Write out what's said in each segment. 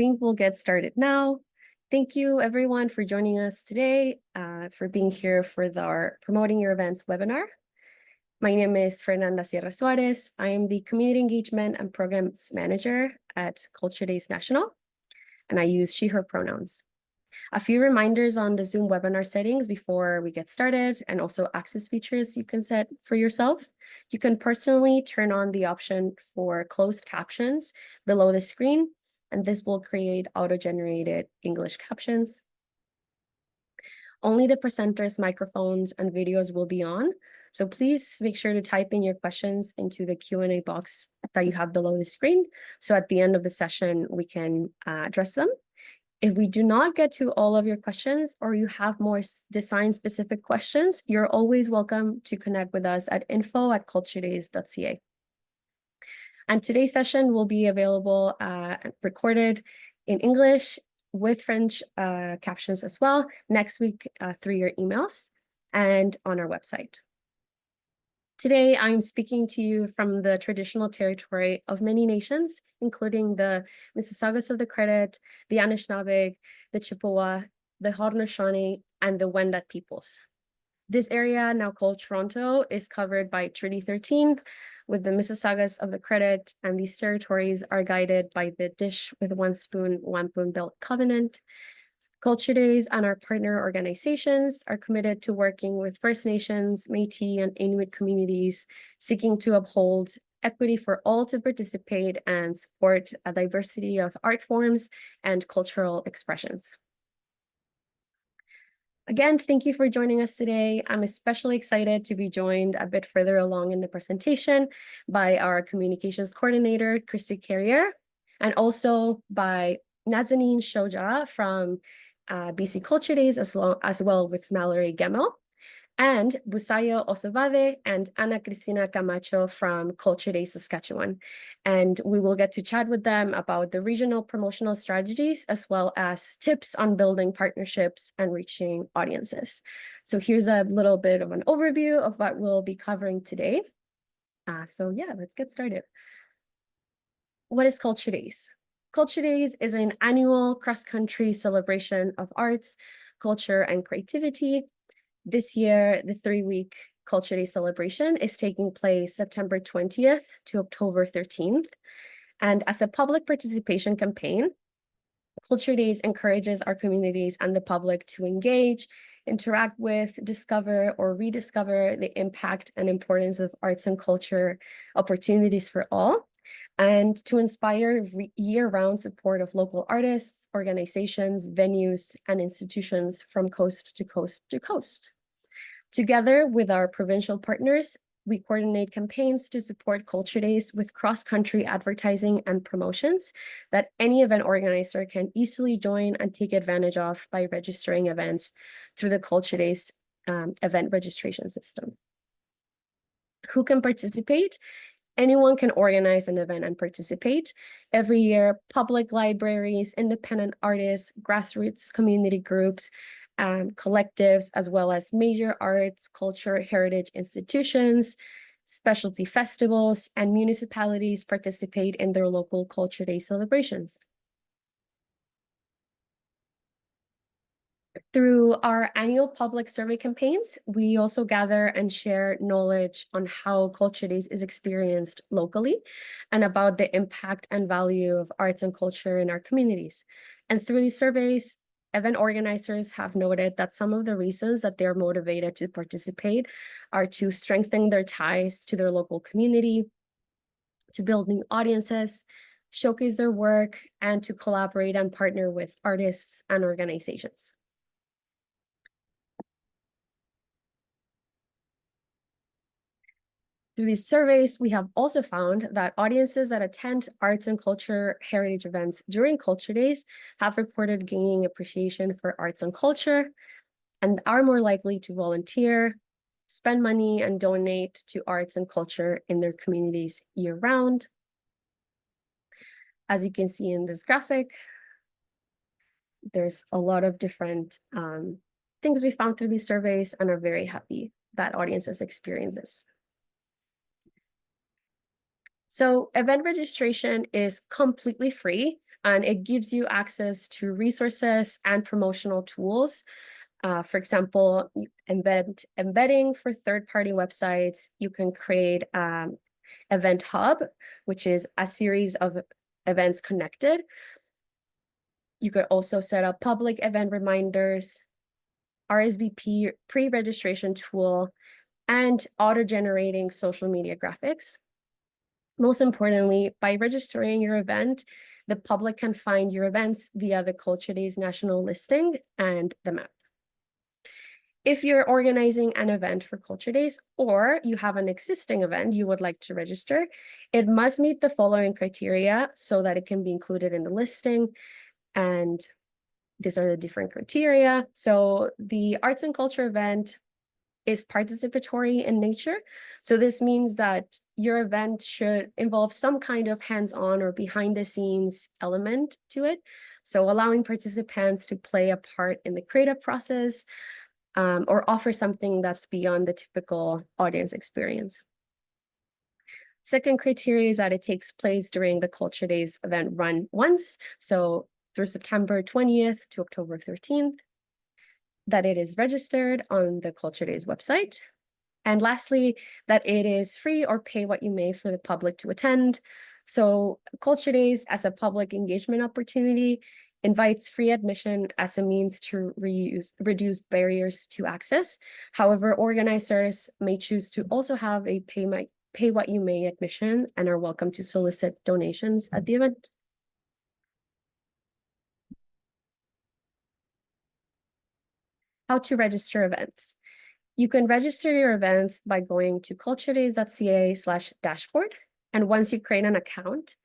think we'll get started now. Thank you everyone for joining us today, for being here for our Promoting Your Events webinar. My name is Fernanda Sierra Suarez. I am the Community Engagement and Programs Manager at Culture Days National, and I use she, her pronouns. A few reminders on the Zoom webinar settings before we get started, and also access features you can set for yourself. You can personally turn on the option for closed captions below the screen, and this will create auto-generated English captions. Only the presenters' microphones and videos will be on, so please make sure to type in your questions into the Q&A box that you have below the screen, so at the end of the session, we can address them. If we do not get to all of your questions, or you have more design-specific questions, you're always welcome to connect with us at info@culturedays.ca. And today's session will be available recorded in English with French captions as well next week through your emails and on our website. Today, I'm speaking to you from the traditional territory of many nations, including the Mississaugas of the Credit, the Anishinaabe, the Chippewa, the Haudenosaunee, and the Wendat peoples. This area, now called Toronto, is covered by Treaty 13 with the Mississaugas of the Credit, and these territories are guided by the Dish with One Spoon, One Spoon Belt Covenant. Culture Days and our partner organizations are committed to working with First Nations, Métis, and Inuit communities, seeking to uphold equity for all to participate and support a diversity of art forms and cultural expressions. Again, thank you for joining us today. I'm especially excited to be joined a bit further along in the presentation by our communications coordinator, Christy Carrier, and also by Nazanin Shoja from BC Culture Days, as well with Mallory Gemmel, and Busayo Osobade and Cristina Camacho from Culture Days Saskatchewan. And we will get to chat with them about the regional promotional strategies, as well as tips on building partnerships and reaching audiences. So here's a little bit of an overview of what we'll be covering today. So yeah, let's get started. What is Culture Days? Culture Days is an annual cross-country celebration of arts, culture, and creativity. This year, the 3-week Culture Day celebration is taking place September 20th to October 13th. And as a public participation campaign, Culture Days encourages our communities and the public to engage, interact with, discover, or rediscover the impact and importance of arts and culture opportunities for all, and to inspire year-round support of local artists, organizations, venues, and institutions from coast to coast to coast. Together with our provincial partners, we coordinate campaigns to support Culture Days with cross-country advertising and promotions that any event organizer can easily join and take advantage of by registering events through the Culture Days event registration system. Who can participate? Anyone can organize an event and participate. Every year, public libraries, independent artists, grassroots community groups, collectives, as well as major arts, culture, heritage institutions, specialty festivals, and municipalities participate in their local Culture Day celebrations. Through our annual public survey campaigns, we also gather and share knowledge on how Culture Days is experienced locally and about the impact and value of arts and culture in our communities. And through these surveys, event organizers have noted that some of the reasons that they're motivated to participate are to strengthen their ties to their local community, to build new audiences, showcase their work, and to collaborate and partner with artists and organizations. Through these surveys, we have also found that audiences that attend arts and culture heritage events during Culture Days have reported gaining appreciation for arts and culture and are more likely to volunteer, spend money, and donate to arts and culture in their communities year-round. As you can see in this graphic, there's a lot of different things we found through these surveys and are very happy that audiences experience this. So event registration is completely free and it gives you access to resources and promotional tools. For example, embedding for third-party websites. You can create Event Hub, which is a series of events connected. You could also set up public event reminders, RSVP pre-registration tool, and auto-generating social media graphics. Most importantly, by registering your event, the public can find your events via the Culture Days national listing and the map. If you're organizing an event for Culture Days or you have an existing event you would like to register, it must meet the following criteria so that it can be included in the listing. And these are the different criteria. So the arts and culture event is participatory in nature. So this means that your event should involve some kind of hands-on or behind-the-scenes element to it. So allowing participants to play a part in the creative process, or offer something that's beyond the typical audience experience. Second criteria is that it takes place during the Culture Days event run once, so through September 20th to October 13th, that it is registered on the Culture Days website. And lastly, that it is free or pay what you may for the public to attend. So Culture Days as a public engagement opportunity invites free admission as a means to reduce barriers to access. However, organizers may choose to also have a pay what you may admission and are welcome to solicit donations at the event. How to register events. You can register your events by going to culturedays.ca/dashboard. And once you create an account,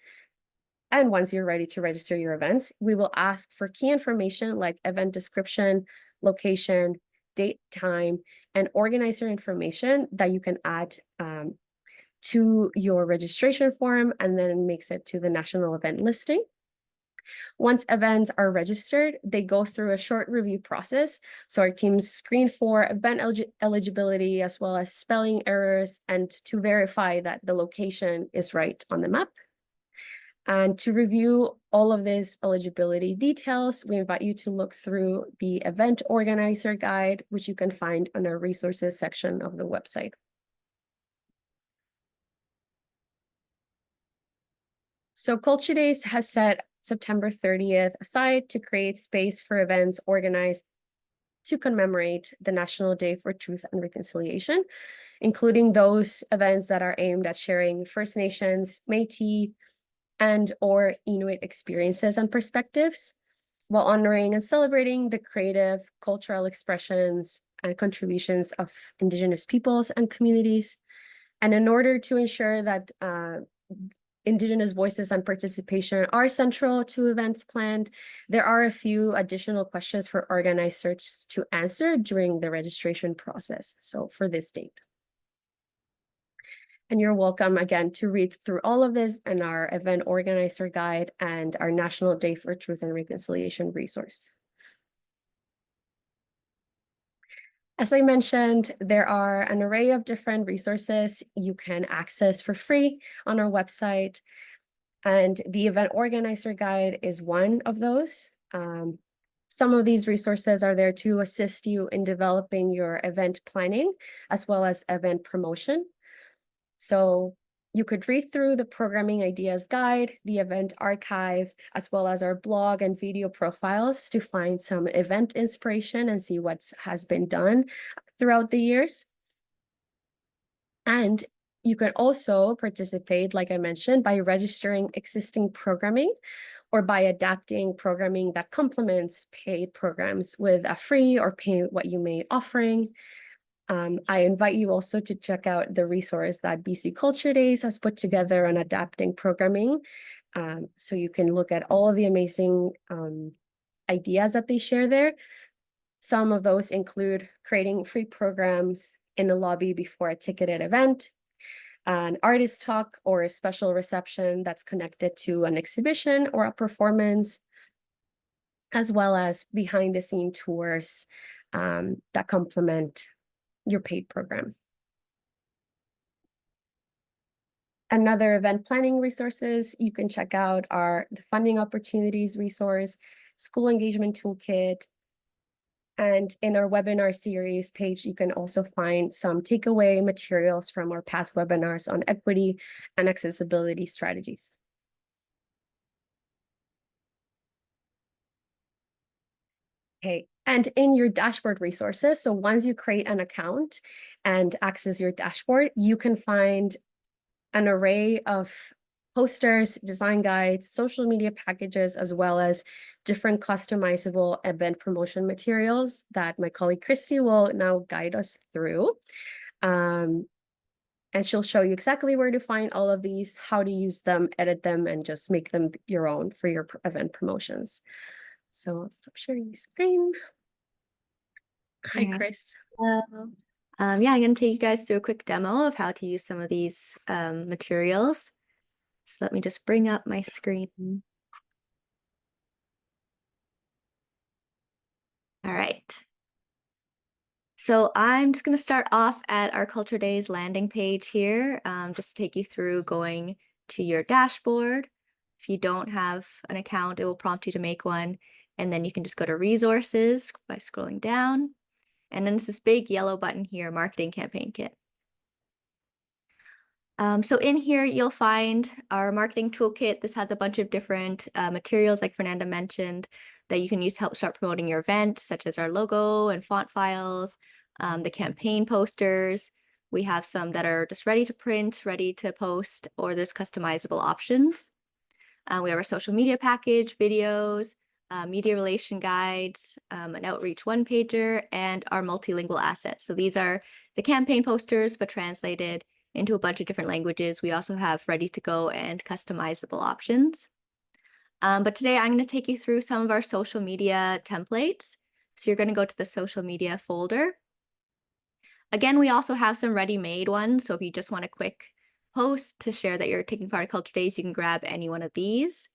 and once you're ready to register your events, we will ask for key information like event description, location, date, time, and organizer information that you can add to your registration form, and then it makes it to the national event listing. Once events are registered, they go through a short review process. So our teams screen for event eligibility as well as spelling errors and to verify that the location is right on the map. And to review all of these eligibility details, we invite you to look through the event organizer guide, which you can find on our resources section of the website. So Culture Days has set September 30th aside to create space for events organized to commemorate the National Day for Truth and Reconciliation, including those events that are aimed at sharing First Nations, Métis, and or Inuit experiences and perspectives, while honoring and celebrating the creative, cultural expressions and contributions of Indigenous peoples and communities. And in order to ensure that Indigenous voices and participation are central to events planned, there are a few additional questions for organizers to answer during the registration process, so for this date. And you're welcome again to read through all of this in our event organizer guide and our National Day for Truth and Reconciliation resource. As I mentioned, there are an array of different resources you can access for free on our website, and the event organizer guide is one of those. Some of these resources are there to assist you in developing your event planning as well as event promotion. So you could read through the programming ideas guide, the event archive, as well as our blog and video profiles to find some event inspiration and see what has been done throughout the years. And you can also participate, like I mentioned, by registering existing programming or by adapting programming that complements paid programs with a free or pay what you may offering. I invite you also to check out the resource that BC Culture Days has put together on adapting programming. So you can look at all of the amazing ideas that they share there. Some of those include creating free programs in the lobby before a ticketed event, an artist talk or a special reception that's connected to an exhibition or a performance, as well as behind the scene tours that complement your paid program. Another event planning resources you can check out are the funding opportunities resource, school engagement toolkit, and in our webinar series page, you can also find some takeaway materials from our past webinars on equity and accessibility strategies. Okay, and in your dashboard resources, so once you create an account and access your dashboard, you can find an array of posters, design guides, social media packages, as well as different customizable event promotion materials that my colleague Christy will now guide us through. And she'll show you exactly where to find all of these, how to use them, edit them, and just make them your own for your event promotions. So I'll stop sharing the screen. Hi, Yeah. Chris. Yeah, I'm going to take you guys through a quick demo of how to use some of these materials. So let me just bring up my screen. All right. So I'm just going to start off at our Culture Days landing page here, just to take you through going to your dashboard. If you don't have an account, it will prompt you to make one. And then you can just go to resources by scrolling down. And then it's this big yellow button here, Marketing Campaign Kit. So in here, you'll find our marketing toolkit. This has a bunch of different materials, like Fernanda mentioned, that you can use to help start promoting your event, such as our logo and font files, the campaign posters. We have some that are just ready to print, ready to post, or there's customizable options. We have our social media package, videos, media relation guides, an outreach one-pager, and our multilingual assets. So these are the campaign posters, but translated into a bunch of different languages. We also have ready to go and customizable options. But today I'm going to take you through some of our social media templates. So you're going to go to the social media folder. Again, we also have some ready-made ones. So if you just want a quick post to share that you're taking part in Culture Days, you can grab any one of these.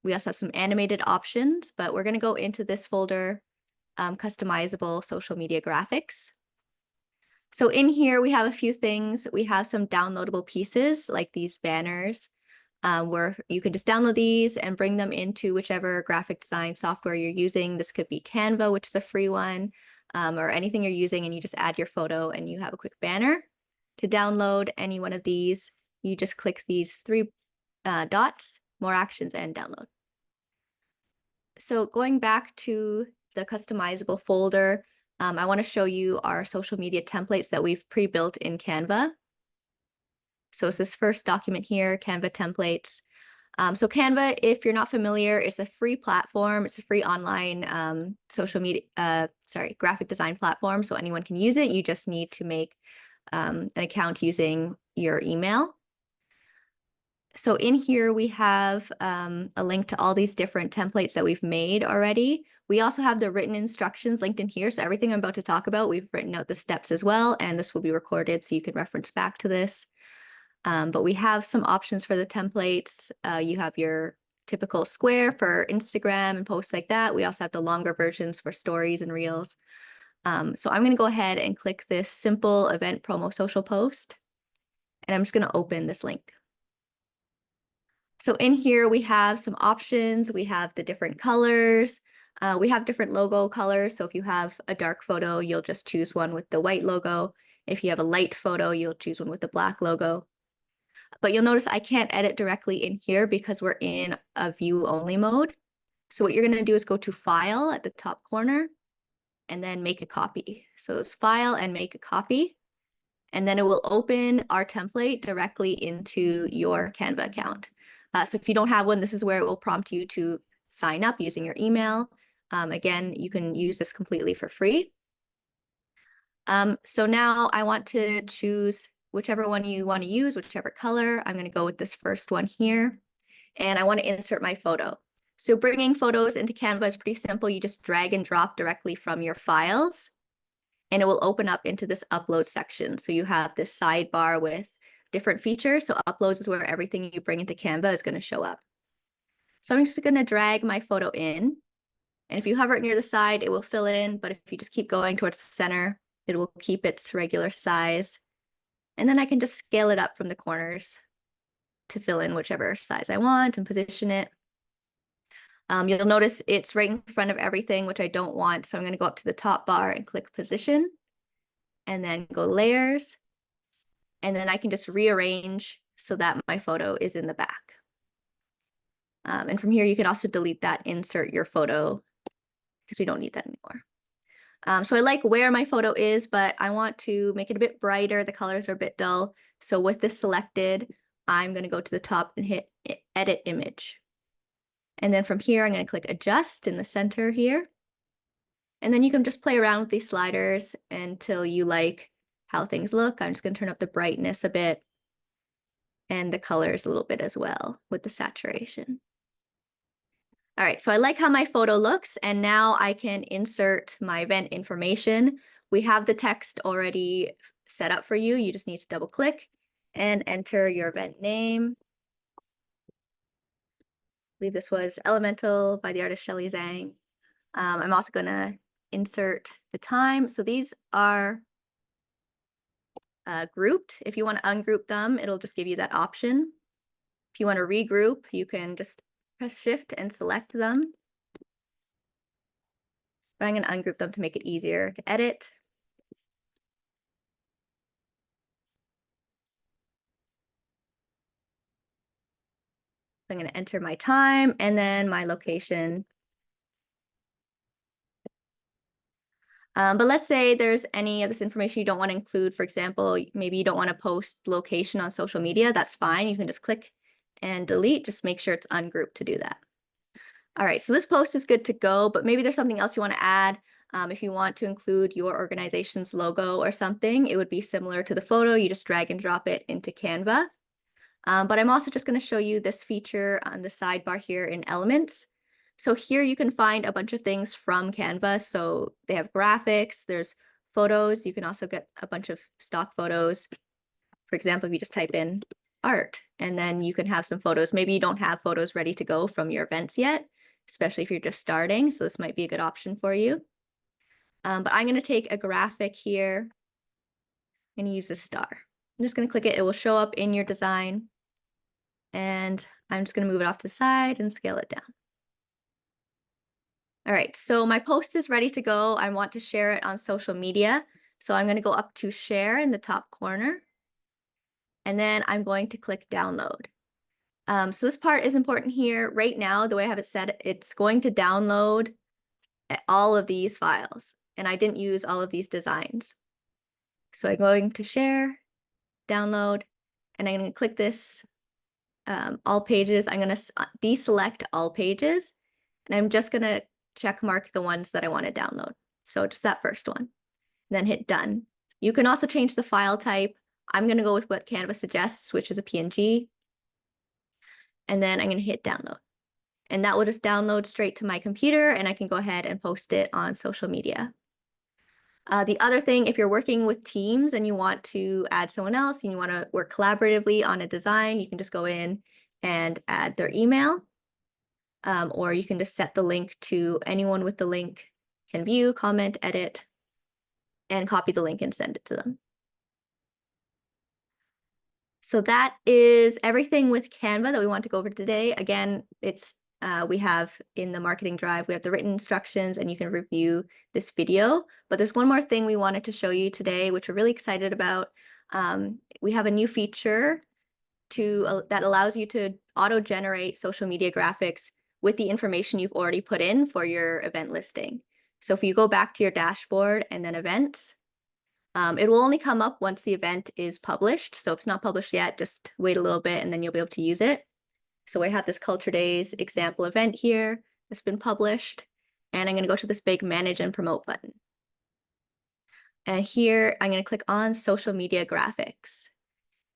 We also have some animated options, but we're going to go into this folder, customizable social media graphics. So in here, we have a few things. We have some downloadable pieces like these banners, where you can just download these and bring them into whichever graphic design software you're using. This could be Canva, which is a free one, or anything you're using, and you just add your photo and you have a quick banner. To download any one of these, you just click these three dots, more actions, and download. So going back to the customizable folder, I want to show you our social media templates that we've pre-built in Canva. So it's this first document here, Canva templates. So Canva, if you're not familiar, is a free platform. It's a free online social media, graphic design platform. So anyone can use it. You just need to make an account using your email. So in here, we have a link to all these different templates that we've made already. We also have the written instructions linked in here. So everything I'm about to talk about, we've written out the steps as well, and this will be recorded so you can reference back to this. But we have some options for the templates. You have your typical square for Instagram and posts like that. We also have the longer versions for stories and reels. So I'm going to go ahead and click this simple event promo social post, and I'm just going to open this link. So in here, we have some options. We have the different colors. We have different logo colors. So if you have a dark photo, you'll just choose one with the white logo. If you have a light photo, you'll choose one with the black logo. But you'll notice I can't edit directly in here because we're in a view only mode. So what you're going to do is go to File at the top corner and then make a copy. So it's File and make a copy. And then it will open our template directly into your Canva account. So if you don't have one, this is where it will prompt you to sign up using your email. Again, you can use this completely for free. So now I want to choose whichever one you want to use, whichever color. I'm going to go with this first one here. And I want to insert my photo. So bringing photos into Canva is pretty simple. You just drag and drop directly from your files, and it will open up into this upload section. So you have this sidebar with different features. So uploads is where everything you bring into Canva is going to show up. So I'm just going to drag my photo in. And if you hover it near the side, it will fill in. But if you just keep going towards the center, it will keep its regular size. And then I can just scale it up from the corners to fill in whichever size I want and position it. You'll notice it's right in front of everything, which I don't want. So I'm going to go up to the top bar and click position and then go layers. And then I can just rearrange so that my photo is in the back. And from here, you can also delete that, insert your photo, because we don't need that anymore. So I like where my photo is, but I want to make it a bit brighter. The colors are a bit dull. So with this selected, I'm going to go to the top and hit edit image. And then from here, I'm going to click adjust in the center here. And then you can just play around with these sliders until you like how things look. I'm just going to turn up the brightness a bit and the colors a little bit as well with the saturation. All right, so I like how my photo looks, and now I can insert my event information. We have the text already set up for you. You just need to double click and enter your event name. I believe this was Elemental by the artist Shelley Zhang. I'm also going to insert the time. So these are grouped. If you want to ungroup them, it'll just give you that option. If you want to regroup, you can just press shift and select them. But I'm going to ungroup them to make it easier to edit. I'm going to enter my time and then my location. But let's say there's any of this information you don't want to include. For example, maybe you don't want to post location on social media. That's fine. You can just click and delete. Just make sure it's ungrouped to do that. All right, so this post is good to go, but maybe there's something else you want to add. If you want to include your organization's logo or something, it would be similar to the photo. You just drag and drop it into Canva. But I'm also just going to show you this feature on the sidebar here in Elements. So here you can find a bunch of things from Canva. So they have graphics, there's photos. You can also get a bunch of stock photos. For example, if you just type in art, and then you can have some photos. Maybe you don't have photos ready to go from your events yet, especially if you're just starting. So this might be a good option for you. But I'm going to take a graphic here and use a star. I'm just going to click it. It will show up in your design. And I'm just going to move it off to the side and scale it down. All right, so my post is ready to go. I want to share it on social media. So I'm going to go up to share in the top corner. And then I'm going to click download. So this part is important here. Right now, the way I have it set, it's going to download all of these files. And I didn't use all of these designs. So I'm going to share, download, and I'm going to click this all pages. I'm going to deselect all pages, and I'm just going to check mark the ones that I want to download. So just that first one, then hit done. You can also change the file type. I'm going to go with what Canva suggests, which is a PNG. And then I'm going to hit download. And that will just download straight to my computer, and I can go ahead and post it on social media. The other thing, if you're working with teams and you want to add someone else and you want to work collaboratively on a design, you can just go in and add their email. Or you can just set the link to anyone with the link can view, comment, edit, and copy the link and send it to them. So that is everything with Canva that we want to go over today. Again, it's we have in the marketing drive, we have the written instructions, and you can review this video. But there's one more thing we wanted to show you today, which we're really excited about. We have a new feature that allows you to auto-generate social media graphics with the information you've already put in for your event listing. So if you go back to your dashboard and then events, it will only come up once the event is published. So if it's not published yet, just wait a little bit and then you'll be able to use it. So I have this Culture Days example event here that's been published, and I'm going to go to this big Manage and Promote button. And here I'm going to click on Social Media Graphics,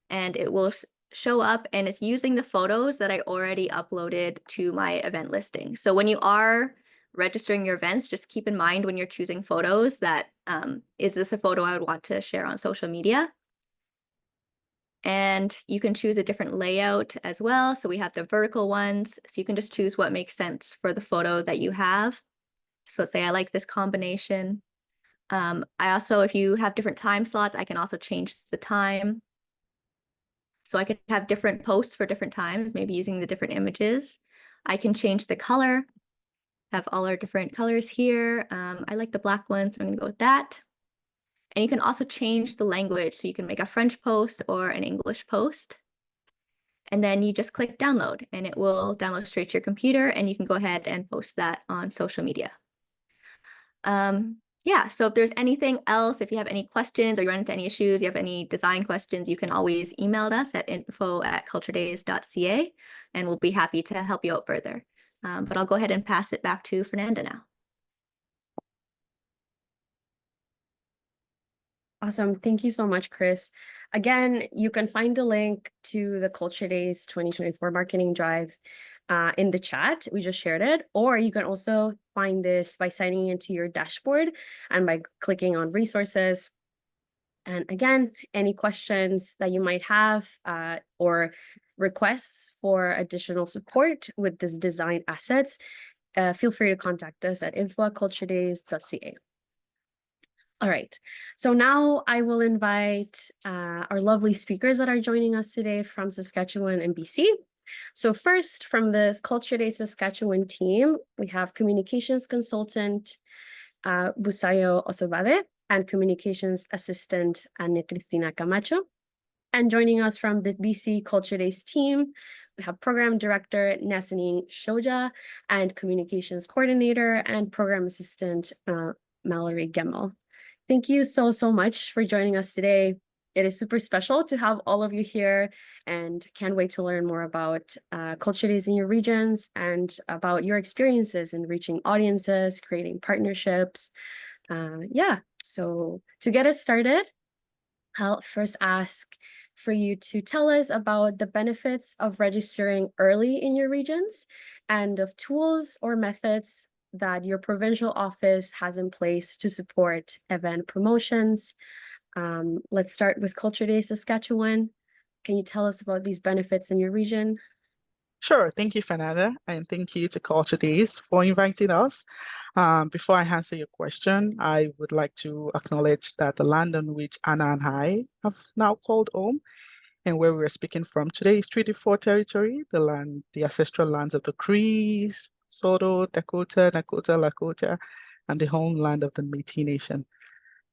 and it will show up, and it's using the photos that I already uploaded to my event listing. So when you are registering your events, just keep in mind when you're choosing photos that is this a photo I would want to share on social media? And you can choose a different layout as well. So we have the vertical ones. So you can just choose what makes sense for the photo that you have. So let's say I like this combination. I also, if you have different time slots, I can also change the time. So I could have different posts for different times, maybe using the different images. I can change the color, have all our different colors here. I like the black one, so I'm gonna go with that. And you can also change the language. So you can make a French post or an English post. And then you just click download and it will download straight to your computer and you can go ahead and post that on social media. Yeah, so if there's anything else, if you have any questions or you run into any issues, you have any design questions, you can always email us at info@culturedays.ca and we'll be happy to help you out further. But I'll go ahead and pass it back to Fernanda now. Awesome. Thank you so much, Chris. Again, you can find a link to the Culture Days 2024 Marketing Drive in the chat. We just shared it. Or you can also find this by signing into your dashboard and by clicking on resources. And again, any questions that you might have or requests for additional support with this design assets, feel free to contact us at info@culturedays.ca. All right, so now I will invite our lovely speakers that are joining us today from Saskatchewan and BC. So first, from the Culture Days Saskatchewan team, we have communications consultant Busayo Osobade and communications assistant Cristina Camacho. And joining us from the BC Culture Days team, we have program director Nazanin Shoja and communications coordinator and program assistant Mallory Gemmel. Thank you so much for joining us today. It is super special to have all of you here and can't wait to learn more about Culture Days in your regions and about your experiences in reaching audiences, creating partnerships. Yeah, so to get us started, I'll first ask for you to tell us about the benefits of registering early in your regions and of tools or methods that your provincial office has in place to support event promotions. Let's start with Culture Days Saskatchewan. Can you tell us about these benefits in your region? Sure. Thank you, Fernanda, and thank you to Culture Days for inviting us. Before I answer your question, I would like to acknowledge that the land on which Anna and I have now called home and where we're speaking from today is Treaty 4 territory, the ancestral lands of the Crees, Soto, Dakota, Lakota, and the homeland of the Métis Nation.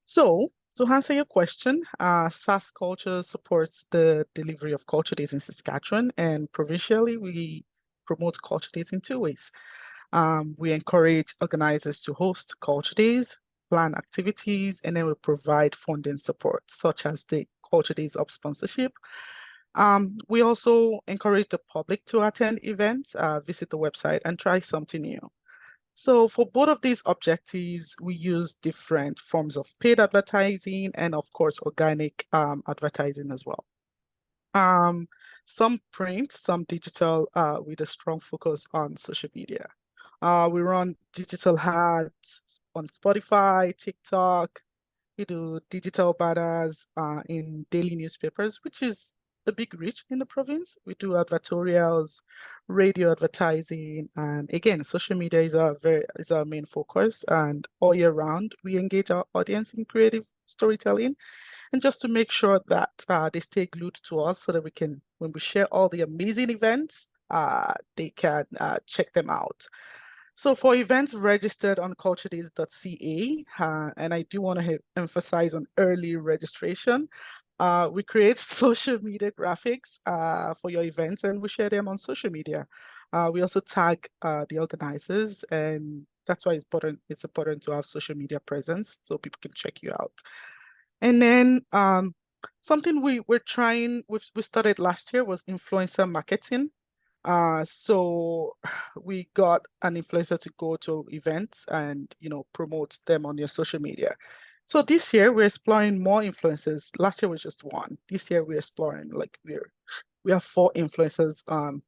So, to answer your question, SAS Culture supports the delivery of Culture Days in Saskatchewan, and provincially, we promote Culture Days in two ways. We encourage organizers to host Culture Days, plan activities, and then we provide funding support, such as the Culture Days of sponsorship. We also encourage the public to attend events, visit the website, and try something new. So for both of these objectives, we use different forms of paid advertising and of course, organic advertising as well. Some print, some digital with a strong focus on social media. We run digital ads on Spotify, TikTok. We do digital banners in daily newspapers, which is a big reach in the province. We do advertorials, radio advertising, and again, social media is our main focus. And all year round, we engage our audience in creative storytelling, and just to make sure that they stay glued to us, so that we can, when we share all the amazing events, they can check them out. So for events registered on culturedays.ca, and I do want to emphasize on early registration, we create social media graphics for your events and we share them on social media. We also tag the organizers, and that's why it's important to have social media presence so people can check you out. And then something we started last year was influencer marketing. So we got an influencer to go to events and, promote them on your social media. So this year we're exploring more influencers. Last year was just one. This year we're exploring, we have 4 influencers on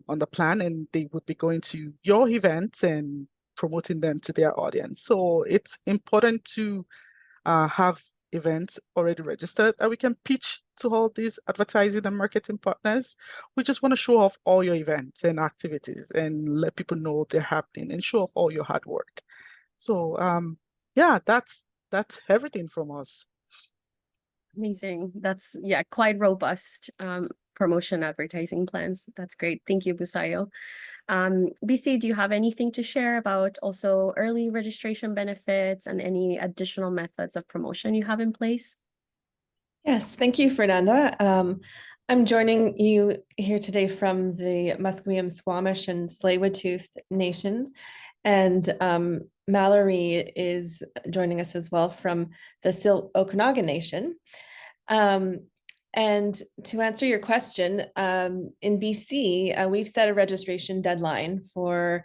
the plan, and they would be going to your events and promoting them to their audience. So it's important to have events already registered that we can pitch to all these advertising and marketing partners. We just want to show off all your events and activities and let people know they're happening and show off all your hard work. So yeah, that's everything from us. Amazing. That's, yeah, quite robust promotion advertising plans. That's great. Thank you, Busayo. BC, do you have anything to share about also early registration benefits and any additional methods of promotion you have in place? Yes, thank you, Fernanda. I'm joining you here today from the Musqueam, Squamish, and Tsleil-Waututh nations, and Mallory is joining us as well from the Okanagan Nation. And to answer your question, in BC, we've set a registration deadline for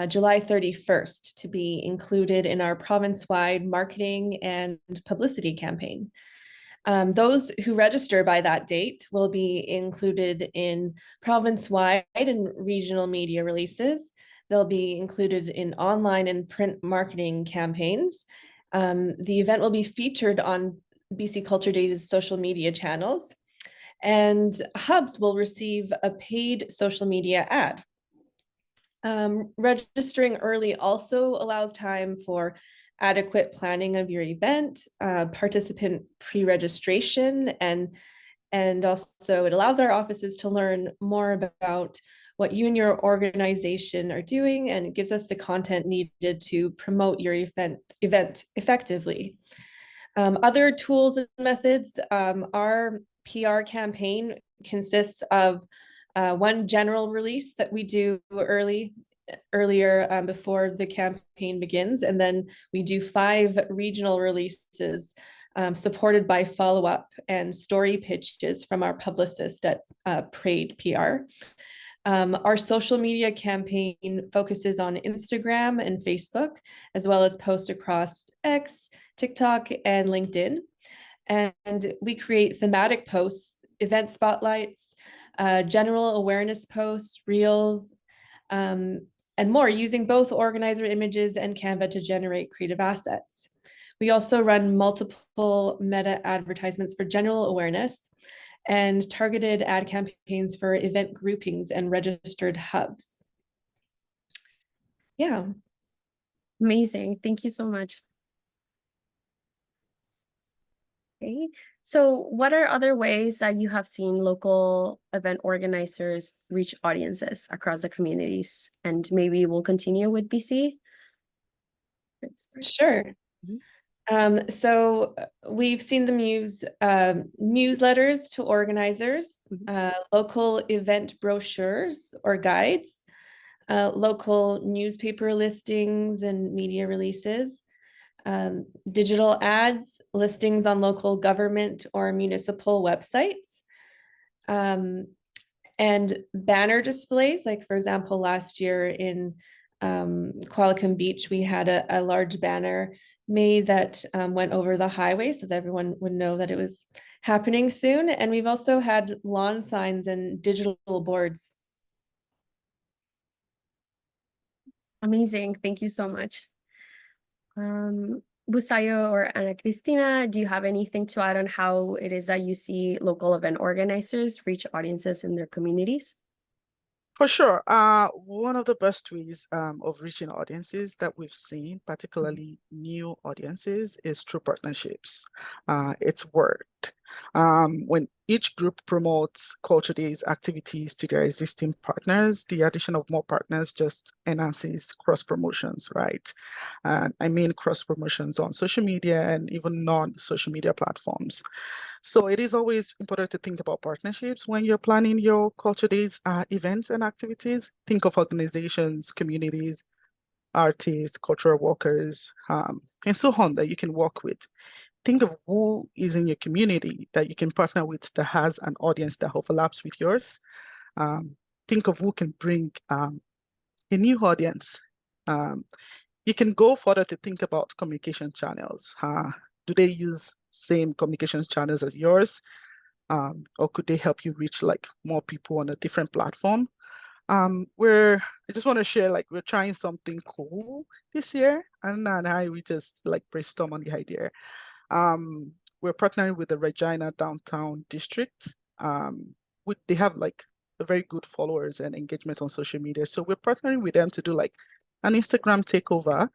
July 31st to be included in our province-wide marketing and publicity campaign. Those who register by that date will be included in province-wide and regional media releases. They'll be included in online and print marketing campaigns. The event will be featured on BC Culture Days social media channels, and hubs will receive a paid social media ad. Registering early also allows time for adequate planning of your event, participant pre-registration, and also it allows our offices to learn more about what you and your organization are doing, and it gives us the content needed to promote your event effectively. Other tools and methods, our PR campaign consists of one general release that we do earlier before the campaign begins, and then we do 5 regional releases supported by follow-up and story pitches from our publicist at Parade PR. Our social media campaign focuses on Instagram and Facebook, as well as posts across X, TikTok, and LinkedIn. And we create thematic posts, event spotlights, general awareness posts, reels, and more, using both organizer images and Canva to generate creative assets. We also run multiple meta advertisements for general awareness and targeted ad campaigns for event groupings and registered hubs. Yeah. Amazing. Thank you so much. Okay. So what are other ways that you have seen local event organizers reach audiences across the communities? And maybe we'll continue with BC. Sure. So we've seen them use newsletters to organizers, local event brochures or guides, local newspaper listings and media releases, digital ads, listings on local government or municipal websites, and banner displays. Like, for example, last year in Qualicum Beach, we had a large banner made that went over the highway so that everyone would know that it was happening soon. And we've also had lawn signs and digital boards. Amazing. Thank you so much. Busayo or Ana Cristina, do you have anything to add on how it is that you see local event organizers reach audiences in their communities? For sure. One of the best ways of reaching audiences that we've seen, particularly new audiences, is through partnerships. It's worked. When each group promotes Culture Days activities to their existing partners, the addition of more partners just enhances cross promotions, right? I mean cross promotions on social media and even non-social media platforms. So it is always important to think about partnerships when you're planning your Culture Days events and activities. Think of organizations, communities, artists, cultural workers, and so on that you can work with. Think of who is in your community that you can partner with that has an audience that overlaps with yours. Think of who can bring a new audience. You can go further to think about communication channels. Do they use same communications channels as yours? Or could they help you reach like more people on a different platform? I just want to share, like, we're trying something cool this year, and we just like brainstorm on the idea. We're partnering with the Regina Downtown District. They have like a very good followers and engagement on social media. So we're partnering with them to do like an Instagram takeover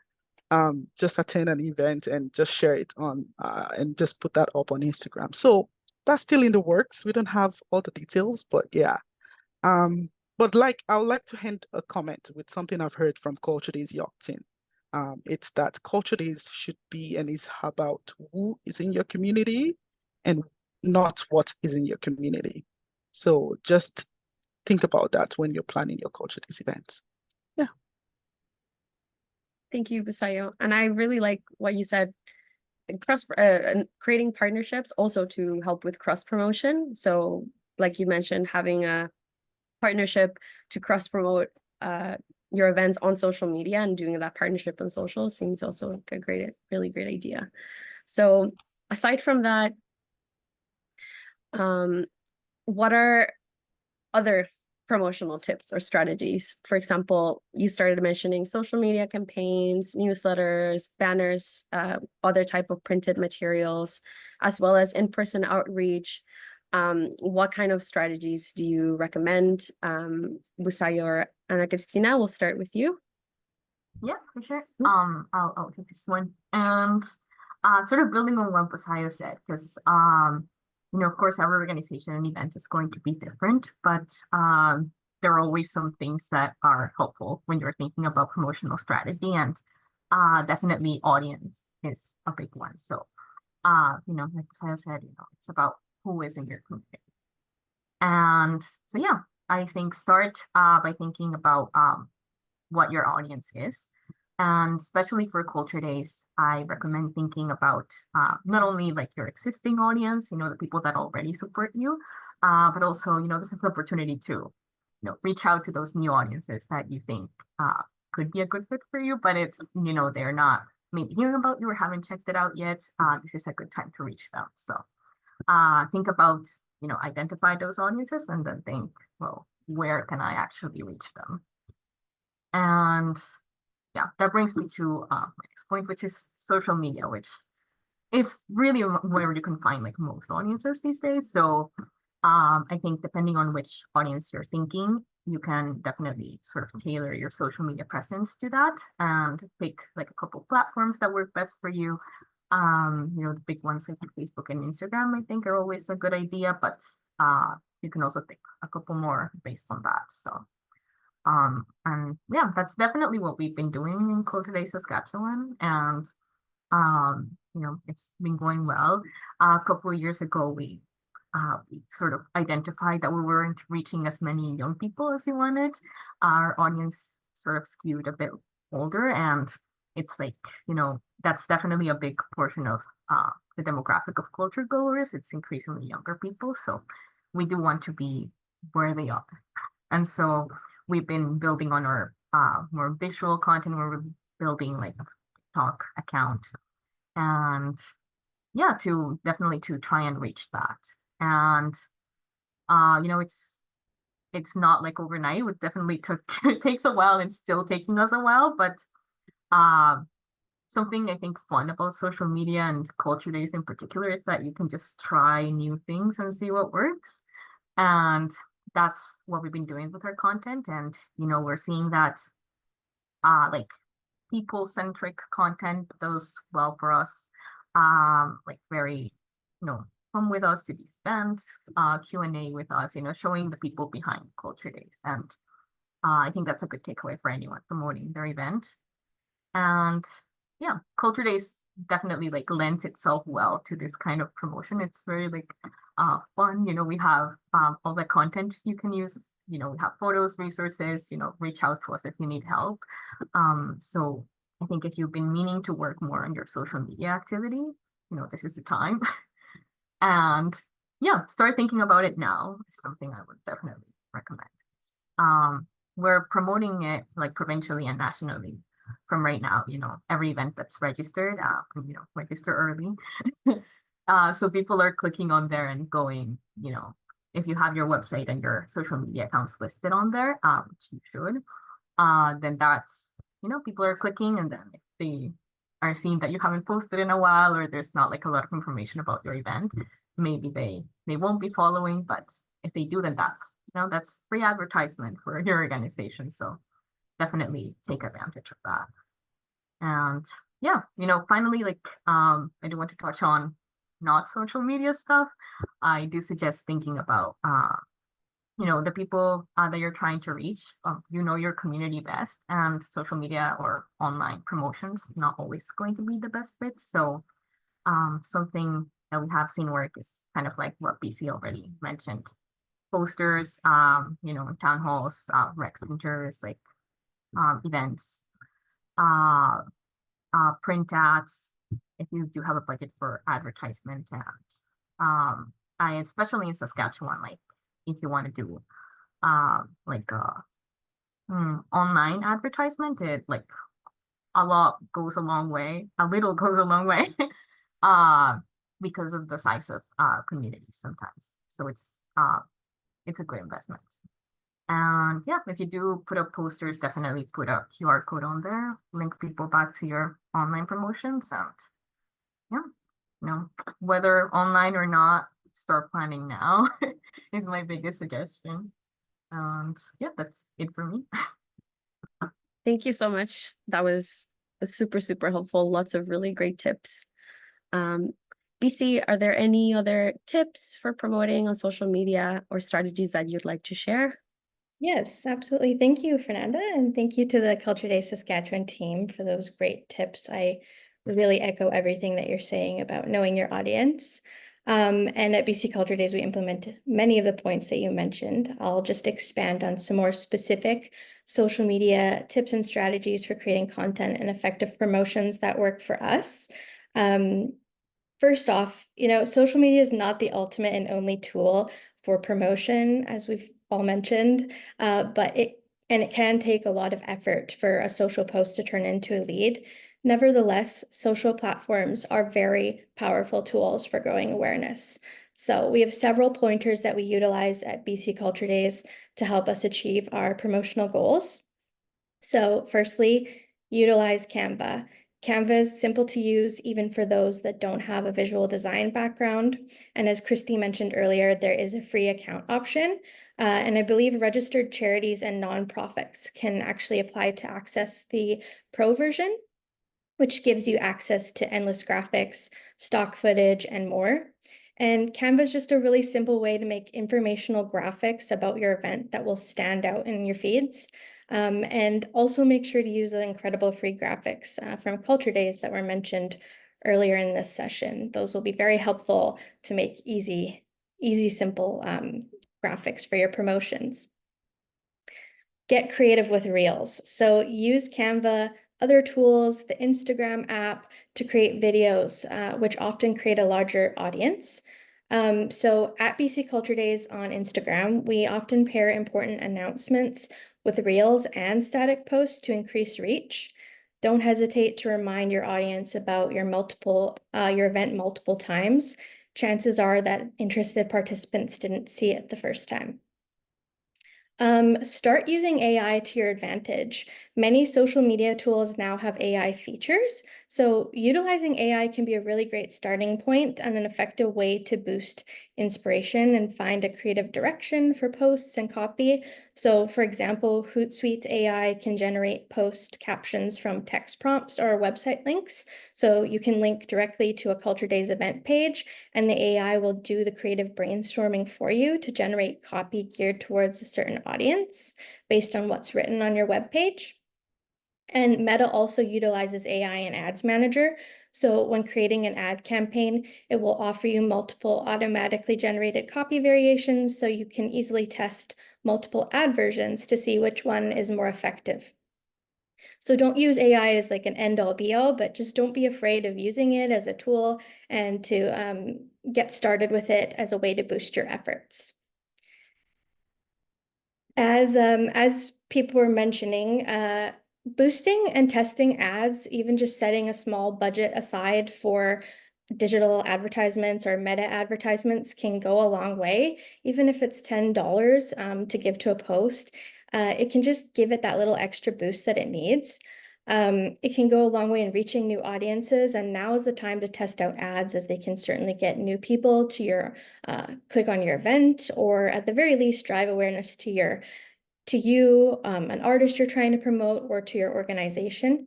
just attend an event and just share it on and just put that up on Instagram. So that's still in the works. We don't have all the details, but yeah. But I would like to end a comment with something I've heard from Culture Days Yorkton. It's that Culture Days should be and is about who is in your community and not what is in your community. So just think about that when you're planning your Culture Days events. Yeah. Thank you, Busayo. And I really like what you said, and creating partnerships also to help with cross promotion. So like you mentioned, having a partnership to cross promote your events on social media and doing that partnership on social seems also like a really great idea. So aside from that, what are other promotional tips or strategies? For example, you started mentioning social media campaigns, newsletters, banners, other type of printed materials, as well as in-person outreach. What kind of strategies do you recommend? Busayo or Ana Cristina, we'll start with you. Yeah, for sure. I'll take this one. And sort of building on what Busayo said, because of course, every organization and event is going to be different, but there are always some things that are helpful when you're thinking about promotional strategy, and definitely audience is a big one. So, like Busayo said, it's about who is in your community. And so, yeah, I think start by thinking about what your audience is. And especially for Culture Days, I recommend thinking about not only like your existing audience, the people that already support you, but also, this is an opportunity to, reach out to those new audiences that you think could be a good fit for you, but it's, they're not maybe hearing about you or haven't checked it out yet. This is a good time to reach them. So think about, identify those audiences and then think, well, where can I actually reach them? And yeah, that brings me to my next point, which is social media, which is really where you can find like most audiences these days. So I think depending on which audience you're thinking, you can definitely sort of tailor your social media presence to that and pick like a couple platforms that work best for you. The big ones like Facebook and Instagram, I think are always a good idea, but you can also pick a couple more based on that. So and yeah, that's definitely what we've been doing in Culture Days Saskatchewan, and it's been going well. A couple of years ago, we sort of identified that we weren't reaching as many young people as we wanted. Our audience sort of skewed a bit older, and it's like, that's definitely a big portion of the demographic of culture goers. It's increasingly younger people, so we do want to be where they are. And so we've been building on our more visual content, where we're building like a TikTok account, and yeah, to try and reach that. And it's not like overnight. It definitely it takes a while, and still taking us a while, but something I think fun about social media and Culture Days in particular is that you can just try new things and see what works. And that's what we've been doing with our content. And, we're seeing that like people-centric content does well for us. Like very, come with us to these events, Q&A with us, showing the people behind Culture Days. And I think that's a good takeaway for anyone promoting their event. And yeah, Culture Days definitely like lends itself well to this kind of promotion. It's very like fun. We have all the content you can use. We have photos, resources. Reach out to us if you need help. So I think if you've been meaning to work more on your social media activity, this is the time. And yeah, start thinking about it now. It's something I would definitely recommend. We're promoting it like provincially and nationally from right now. Every event that's registered, register early. So people are clicking on there and going, if you have your website and your social media accounts listed on there, which you should, then that's, people are clicking, and then if they are seeing that you haven't posted in a while, or there's not like a lot of information about your event, maybe they won't be following, but if they do, then that's free advertisement for your organization. So definitely take advantage of that. And yeah, finally, like, I do want to touch on not social media stuff. I do suggest thinking about, the people that you're trying to reach. Your community best, and social media or online promotions not always going to be the best fit. So something that we have seen work is kind of like what BC already mentioned. Posters, town halls, rec centers, like events, uh, print ads, if you do have a budget for advertisement. And I, especially in Saskatchewan, like if you want to do like online advertisement, it like a lot goes a long way, a little goes a long way, because of the size of communities sometimes. So it's a good investment. And yeah, if you do put up posters, definitely put a QR code on there, link people back to your online promotions. And yeah, whether online or not, start planning now is my biggest suggestion. And yeah, that's it for me. Thank you so much. That was super, super helpful. Lots of really great tips. BC, are there any other tips for promoting on social media or strategies that you'd like to share? Yes, absolutely. Thank you, Fernanda, and thank you to the Culture Days Saskatchewan team for those great tips. I really echo everything that you're saying about knowing your audience. And at BC Culture Days, we implement many of the points that you mentioned. I'll just expand on some more specific social media tips and strategies for creating content and effective promotions that work for us. First off, social media is not the ultimate and only tool for promotion, as we've all mentioned, but it can take a lot of effort for a social post to turn into a lead. Nevertheless, social platforms are very powerful tools for growing awareness. So we have several pointers that we utilize at BC Culture Days to help us achieve our promotional goals. So firstly, utilize Canva. Canva is simple to use even for those that don't have a visual design background. And as Christy mentioned earlier, there is a free account option. And I believe registered charities and nonprofits can actually apply to access the pro version, which gives you access to endless graphics, stock footage, and more. And Canva is just a really simple way to make informational graphics about your event that will stand out in your feeds. And also make sure to use the incredible free graphics from Culture Days that were mentioned earlier in this session. Those will be very helpful to make easy, simple graphics for your promotions. Get creative with Reels. So use Canva, other tools, the Instagram app to create videos, which often create a larger audience. So at BC Culture Days on Instagram, we often pair important announcements with Reels and static posts to increase reach. Don't hesitate to remind your audience about your event multiple times. Chances are that interested participants didn't see it the first time. Start using AI to your advantage. Many social media tools now have AI features, so utilizing AI can be a really great starting point and an effective way to boost inspiration and find a creative direction for posts and copy. So for example, Hootsuite AI can generate post captions from text prompts or website links. So you can link directly to a Culture Days event page, and the AI will do the creative brainstorming for you to generate copy geared towards a certain audience based on what's written on your webpage. And Meta also utilizes AI in Ads Manager. So when creating an ad campaign, it will offer you multiple automatically generated copy variations so you can easily test multiple ad versions to see which one is more effective. So don't use AI as like an end-all be-all, but just don't be afraid of using it as a tool and to get started with it as a way to boost your efforts. As people were mentioning, boosting and testing ads, even just setting a small budget aside for digital advertisements or meta advertisements can go a long way. Even if it's $10 to give to a post, it can just give it that little extra boost that it needs. It can go a long way in reaching new audiences, and now is the time to test out ads, as they can certainly get new people to your click on your event, or at the very least drive awareness to you, an artist you're trying to promote, or to your organization.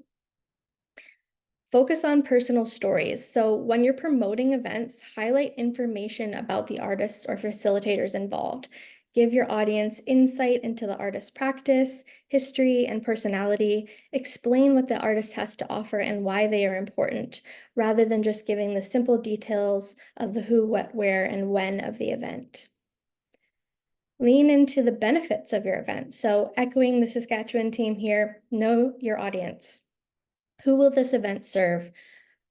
Focus on personal stories. So when you're promoting events, highlight information about the artists or facilitators involved. Give your audience insight into the artist's practice, history, and personality. Explain what the artist has to offer and why they are important, rather than just giving the simple details of the who, what, where, and when of the event. Lean into the benefits of your event. So echoing the Saskatchewan team here, know your audience. Who will this event serve?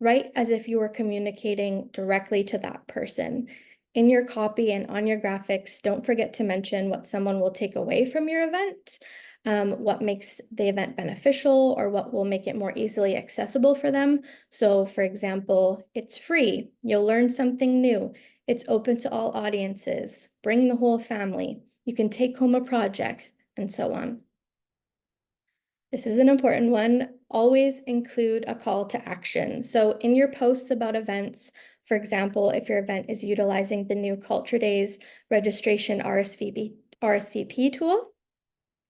Write as if you were communicating directly to that person. In your copy and on your graphics, don't forget to mention what someone will take away from your event, what makes the event beneficial, or what will make it more easily accessible for them. So for example, it's free, you'll learn something new, it's open to all audiences, bring the whole family, you can take home a project, and so on. This is an important one. Always include a call to action. So in your posts about events, for example, if your event is utilizing the new Culture Days registration RSVP tool,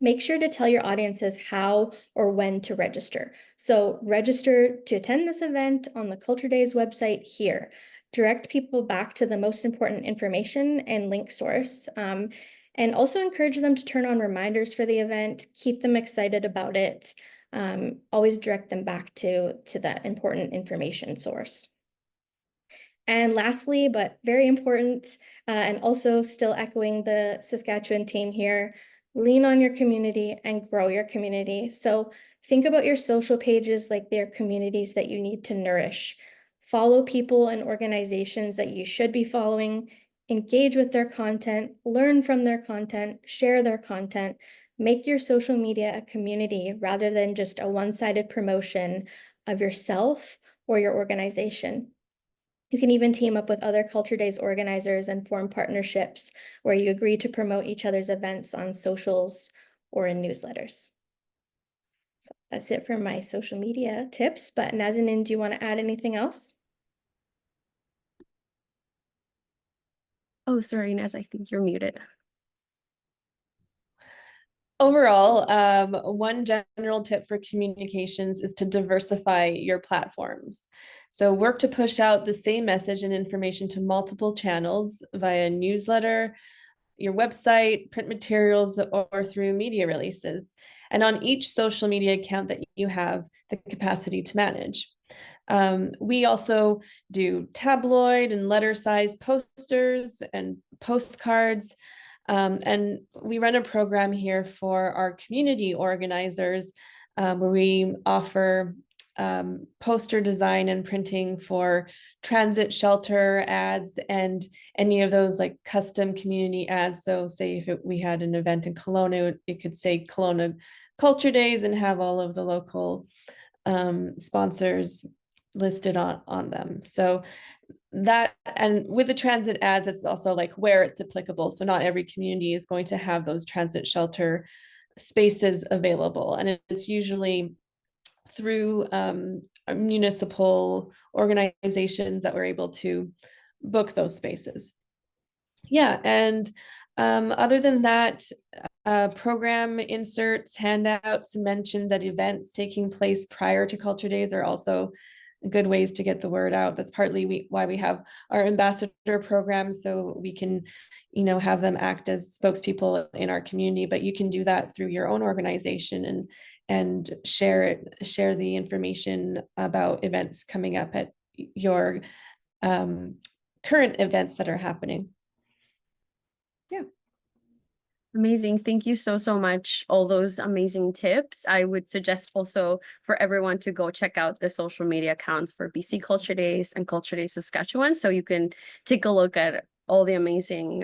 make sure to tell your audiences how or when to register. So register to attend this event on the Culture Days website here. Direct people back to the most important information and link source. And also encourage them to turn on reminders for the event, keep them excited about it. Always direct them back to that important information source. And lastly, but very important, and also still echoing the Saskatchewan team here, lean on your community and grow your community. So think about your social pages like they're communities that you need to nourish. Follow people and organizations that you should be following, engage with their content, learn from their content, share their content, make your social media a community rather than just a one-sided promotion of yourself or your organization. You can even team up with other Culture Days organizers and form partnerships where you agree to promote each other's events on socials or in newsletters. So that's it for my social media tips, but Nazanin, do you want to add anything else? Oh, sorry, Naz, I think you're muted. Overall, one general tip for communications is to diversify your platforms. So work to push out the same message and information to multiple channels via newsletter, your website, print materials, or through media releases, and on each social media account that you have the capacity to manage. We also do tabloid and letter-sized posters and postcards. And we run a program here for our community organizers where we offer poster design and printing for transit shelter ads and any of those like custom community ads. So say if we had an event in Kelowna, it could say Kelowna Culture Days and have all of the local sponsors listed on them. So that, and with the transit ads, it's also like where it's applicable. So not every community is going to have those transit shelter spaces available. And it's usually through municipal organizations that we're able to book those spaces. Yeah, and other than that, program inserts, handouts, and mentions at events taking place prior to Culture Days are also good ways to get the word out. That's partly why we have our ambassador program, so we can, have them act as spokespeople in our community. But you can do that through your own organization and share the information about events coming up at your current events that are happening. Yeah. Amazing. Thank you so much. All those amazing tips. I would suggest also for everyone to go check out the social media accounts for BC Culture Days and Culture Days Saskatchewan, so you can take a look at all the amazing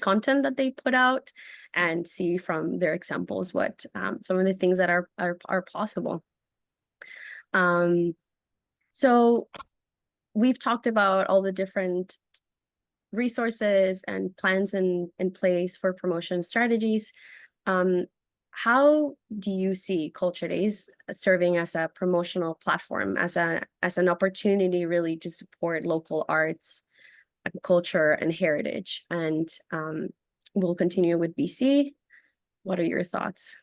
content that they put out and see from their examples what some of the things that are possible. So we've talked about all the different resources and plans in place for promotion strategies. How do you see Culture Days serving as a promotional platform, as an opportunity really to support local arts, culture, and heritage? And we'll continue with BC. What are your thoughts?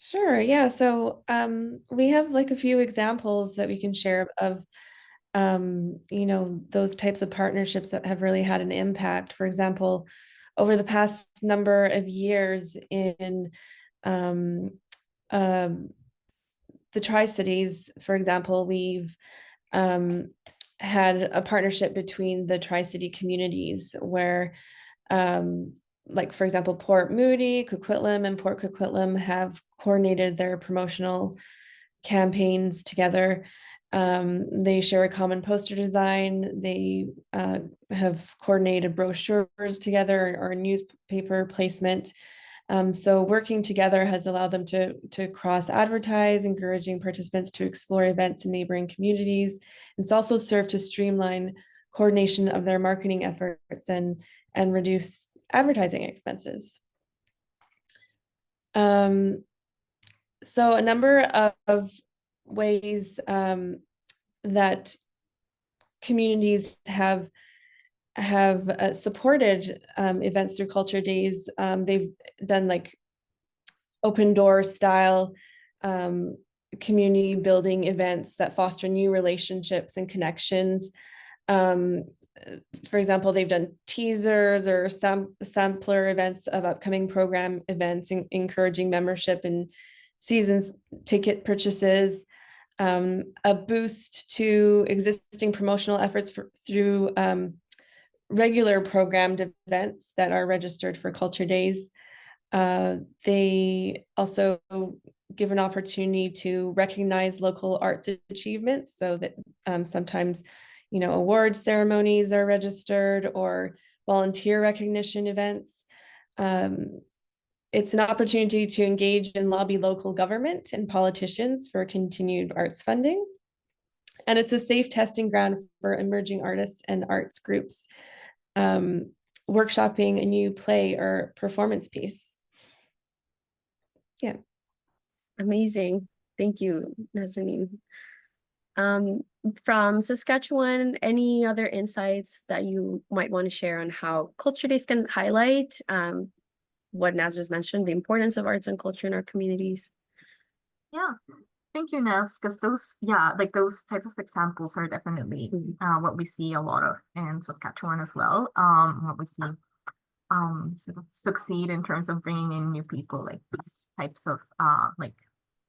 Sure, yeah. So we have like a few examples that we can share of those types of partnerships that have really had an impact. For example, over the past number of years in um, um, the Tri-Cities, for example, we've um, had a partnership between the Tri-City communities where like for example, Port Moody, Coquitlam, and Port Coquitlam have coordinated their promotional campaigns together. They share a common poster design. They have coordinated brochures together or newspaper placement. So working together has allowed them to cross advertise, encouraging participants to explore events in neighboring communities. It's also served to streamline coordination of their marketing efforts and reduce advertising expenses. So a number of ways that communities have supported events through Culture Days. They've done like open door style community building events that foster new relationships and connections. For example, they've done teasers or sampler events of upcoming program events, encouraging membership and seasons ticket purchases, a boost to existing promotional efforts through regular programmed events that are registered for Culture Days. They also give an opportunity to recognize local arts achievements, so that sometimes award ceremonies are registered or volunteer recognition events. It's an opportunity to engage and lobby local government and politicians for continued arts funding. And it's a safe testing ground for emerging artists and arts groups, workshopping a new play or performance piece. Yeah. Amazing. Thank you, Nazanin. From Saskatchewan, any other insights that you might want to share on how Culture Days can highlight what Naz just mentioned, the importance of arts and culture in our communities? Yeah, thank you, Naz, because those types of examples are definitely what we see a lot of in Saskatchewan as well. What we see sort of succeed in terms of bringing in new people, like these types of like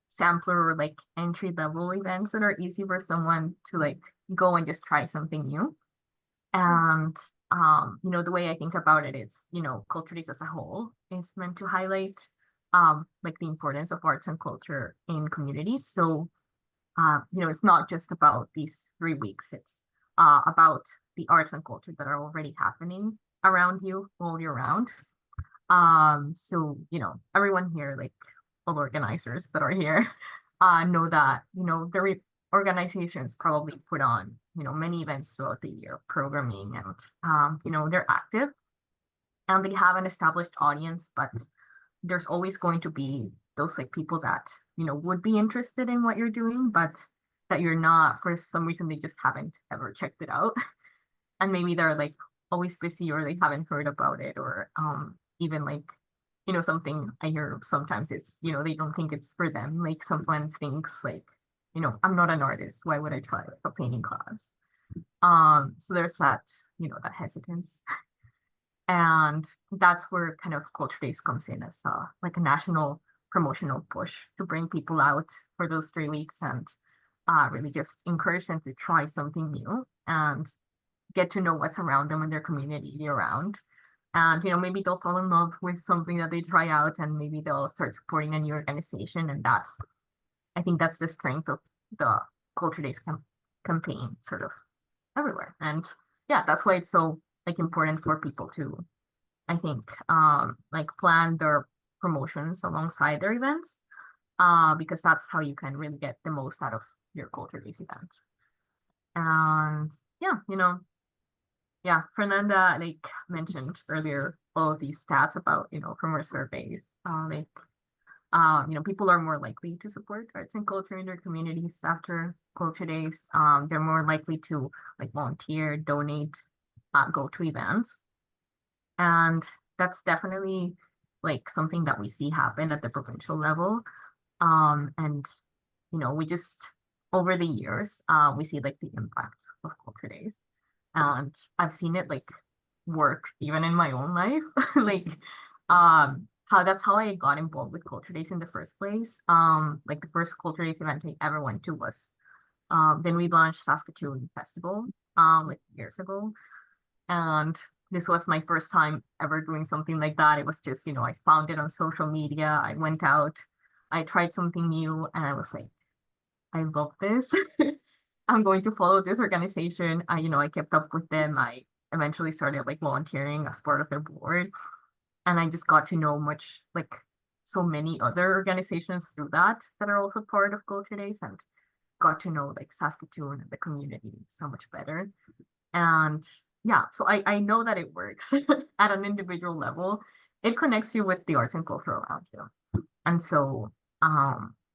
sampler or like entry level events that are easy for someone to like go and just try something new. And the way I think about it is, Culture Days as a whole is meant to highlight like the importance of arts and culture in communities. So it's not just about these 3 weeks, it's about the arts and culture that are already happening around you all year round. So everyone here, like all organizers that are here, know that the organizations probably put on many events throughout the year, programming, and they're active and they have an established audience, but there's always going to be those like people that would be interested in what you're doing, but that you're not, for some reason they just haven't ever checked it out. And maybe they're like always busy or they haven't heard about it, or even like something I hear sometimes is they don't think it's for them. Like someone thinks like I'm not an artist, why would I try a painting class? So there's that that hesitance. And that's where kind of Culture Days comes in as like a national promotional push to bring people out for those 3 weeks and really just encourage them to try something new and get to know what's around them in their community year round. And maybe they'll fall in love with something that they try out, and maybe they'll start supporting a new organization. And I think that's the strength of the Culture Days campaign sort of everywhere. And yeah, that's why it's so like important for people to, I think, like plan their promotions alongside their events, because that's how you can really get the most out of your Culture Days events. And yeah, Fernanda like mentioned earlier all of these stats about from our surveys, people are more likely to support arts and culture in their communities after Culture Days. They're more likely to like volunteer, donate, go to events. And that's definitely like something that we see happen at the provincial level. And we just over the years, we see like the impact of Culture Days, and I've seen it like work even in my own life. Like how that's how I got involved with Culture Days in the first place. Like the first Culture Days event I ever went to was then we launched Saskatoon Festival like years ago. And this was my first time ever doing something like that. It was just, I found it on social media. I went out, I tried something new, and I was like, I love this. I'm going to follow this organization. I kept up with them. I eventually started like volunteering as part of their board. And I just got to know like so many other organizations through that are also part of Culture Days, and got to know like Saskatoon and the community so much better. And yeah, so I know that it works at an individual level. It connects you with the arts and culture around you. And so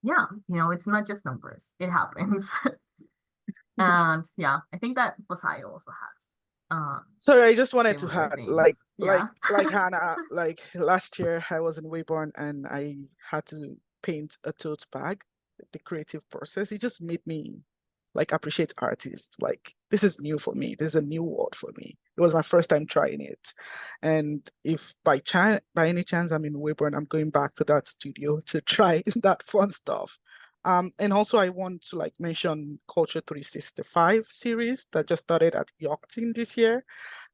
yeah, it's not just numbers, it happens. And yeah, I think that Busayo also has Sorry, I just wanted to similar add, things. Yeah. like Hannah, like last year I was in Weybourne and I had to paint a tote bag. The creative process, it just made me like appreciate artists. Like this is new for me. This is a new world for me. It was my first time trying it. And if by any chance I'm in Weybourne, I'm going back to that studio to try that fun stuff. And also I want to like mention Culture 365 series that just started at Yorkton this year.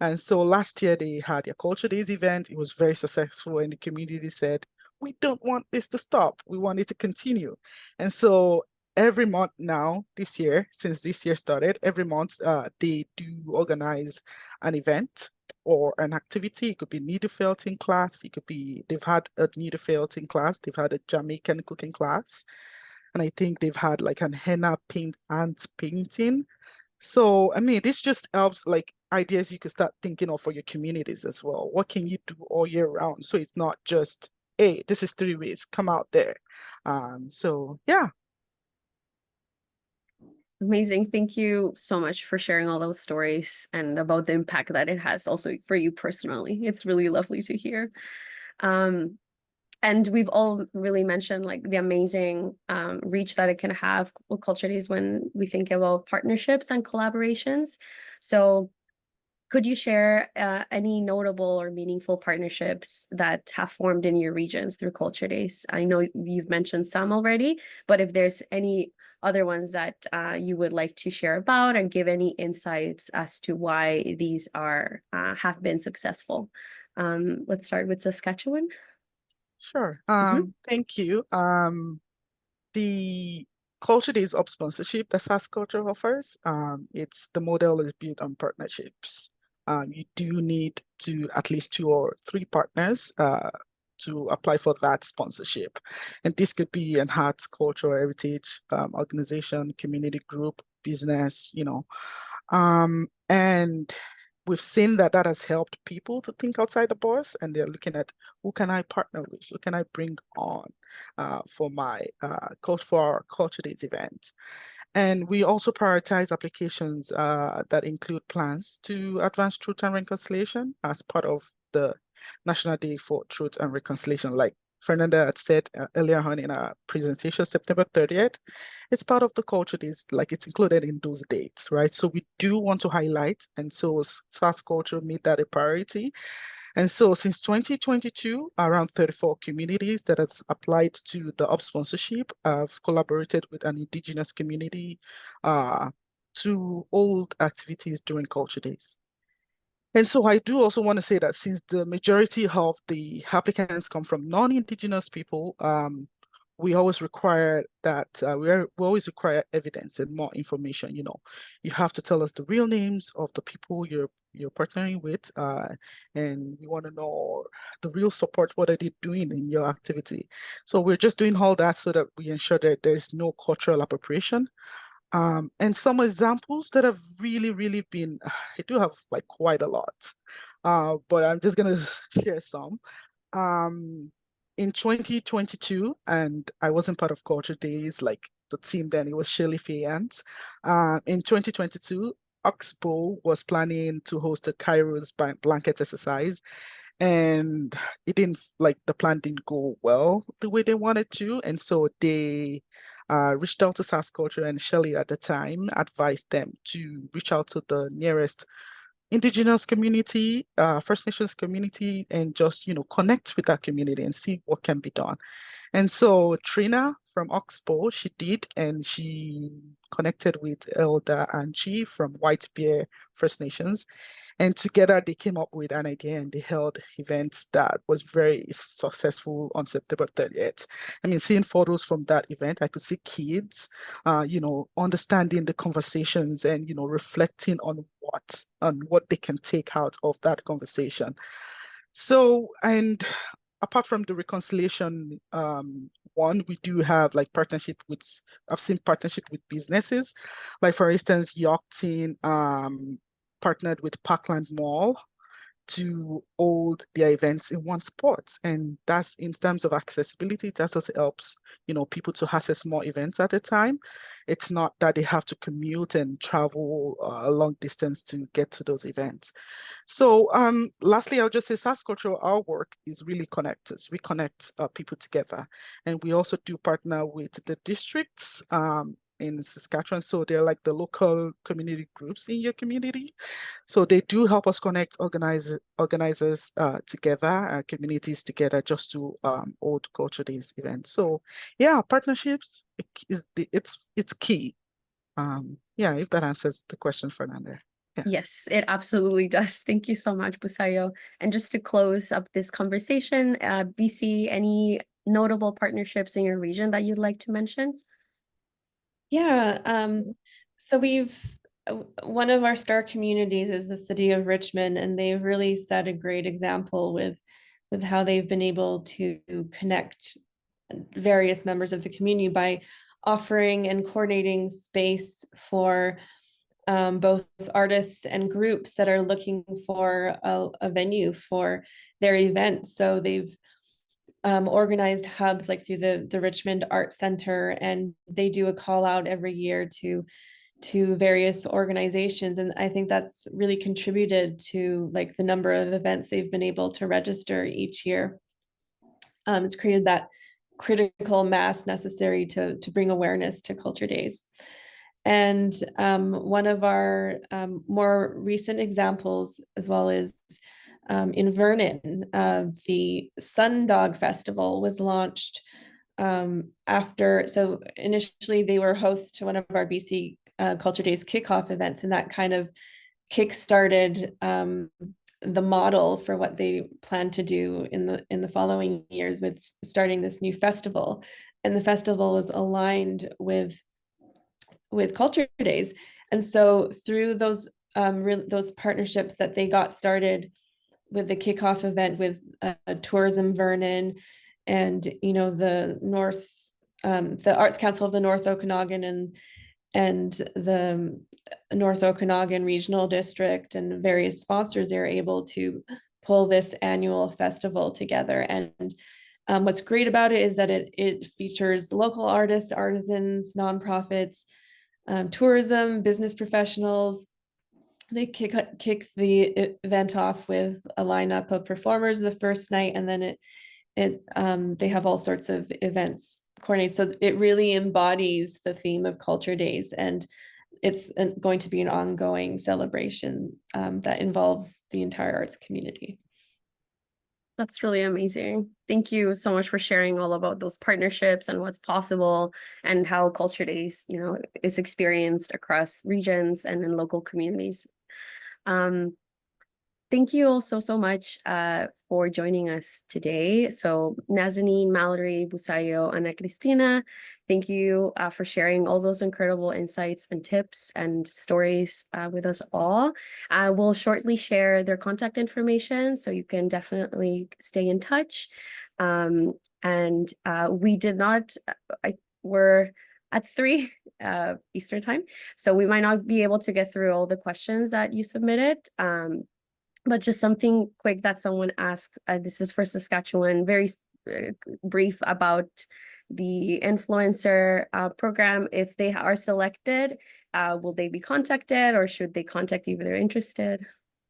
And so last year they had a Culture Days event. It was very successful and the community said, we don't want this to stop. We want it to continue. And so every month now, this year, since this year started, every month they do organize an event or an activity. It could be needle felting class. It could be, they've had a needle felting class. They've had a Jamaican cooking class. And I think they've had like an henna paint and painting. So, I mean, this just helps like ideas you could start thinking of for your communities as well. What can you do all year round? So it's not just, hey, this is 3 weeks, come out there. So yeah. Amazing. Thank you so much for sharing all those stories and about the impact that it has also for you personally. It's really lovely to hear. And we've all really mentioned like the amazing reach that it can have with Culture Days when we think about partnerships and collaborations. So could you share any notable or meaningful partnerships that have formed in your regions through Culture Days? I know you've mentioned some already, but if there's any other ones that you would like to share about and give any insights as to why these are have been successful. Let's start with Saskatchewan. Sure. Thank you. The Culture Days of sponsorship that SAS Culture offers, it's the model is built on partnerships. You do need to at least 2 or 3 partners to apply for that sponsorship. And this could be an arts, cultural heritage organization, community group, business, and we've seen that has helped people to think outside the box, and they're looking at who can I partner with, who can I bring on for my Culture Days event. And we also prioritize applications that include plans to advance truth and reconciliation as part of the National Day for Truth and Reconciliation. Like Fernanda had said earlier on in our presentation, September 30th, it's part of the Culture Days, like it's included in those dates, right? So we do want to highlight, and so SAS Culture made that a priority. And so since 2022, around 34 communities that have applied to the UP sponsorship have collaborated with an Indigenous community to hold activities during Culture Days. And so I do also want to say that since the majority of the applicants come from non-Indigenous people, we always require that we always require evidence and more information. You have to tell us the real names of the people you're partnering with, and we want to know the real support. What are they doing in your activity? So we're just doing all that so that we ensure that there's no cultural appropriation. And some examples that have really, really been, I do have like quite a lot, but I'm just gonna share some. In 2022, and I wasn't part of Culture Days, like the team then, it was Shirley Fayant. In 2022, Oxbow was planning to host a Kairos blanket exercise. and it didn't, like, the plan didn't go well the way they wanted to. And so they reached out to SaskCulture, and Shelley at the time advised them to reach out to the nearest Indigenous community, First Nations community, and just, connect with that community and see what can be done. And so Trina from Oxbow, she did, and she connected with Elder Angie from White Bear First Nations. And together they came up with an idea, and they held events that was very successful on September 30th. I mean, seeing photos from that event, I could see kids, understanding the conversations and, reflecting on what they can take out of that conversation. So, and apart from the reconciliation one, we do have like I've seen partnership with businesses. Like, for instance, Yorkton partnered with Parkland Mall to hold their events in one spot. And that's, in terms of accessibility, that also helps, people to access more events at a time. It's not that they have to commute and travel a long distance to get to those events. So lastly, I'll just say SaskCulture, our work is really connected. We connect people together. And we also do partner with the districts in Saskatchewan. So they're like the local community groups in your community. So they do help us connect organizers together, communities together, just to hold Culture Days events. So yeah, partnerships it's key. Yeah, if that answers the question, Fernanda. Yeah. Yes, it absolutely does. Thank you so much, Busayo. And just to close up this conversation, BC, any notable partnerships in your region that you'd like to mention? Yeah, so one of our star communities is the city of Richmond, and they've really set a great example with how they've been able to connect various members of the community by offering and coordinating space for both artists and groups that are looking for a venue for their events. So they've organized hubs like through the Richmond Art Center, and they do a call out every year to various organizations. And I think that's really contributed to like the number of events they've been able to register each year. It's created that critical mass necessary to bring awareness to Culture Days. And one of our more recent examples as well is in Vernon, the Sundog Festival was launched after, so initially they were host to one of our BC Culture Days kickoff events, and that kind of kick-started the model for what they plan to do in the following years with starting this new festival. And the festival is aligned with Culture Days. And so through those partnerships that they got started with the kickoff event with Tourism Vernon and the Arts Council of the North Okanagan and the North Okanagan Regional District and various sponsors, they're able to pull this annual festival together. And what's great about it is that it features local artists, artisans, nonprofits, tourism, business professionals. They kick the event off with a lineup of performers the first night, and then they have all sorts of events coordinated. So it really embodies the theme of Culture Days, and it's going to be an ongoing celebration that involves the entire arts community. That's really amazing. Thank you so much for sharing all about those partnerships and what's possible and how Culture Days, is experienced across regions and in local communities. Thank you all so much for joining us today. So Nazanin, Mallory, Busayo, and Cristina, thank you for sharing all those incredible insights and tips and stories with us all. We'll shortly share their contact information, so you can definitely stay in touch. We did not, we're at 3 Eastern time, so we might not be able to get through all the questions that you submitted. But just something quick that someone asked, this is for Saskatchewan, very brief about the influencer program. If they are selected, will they be contacted, or should they contact you if they're interested?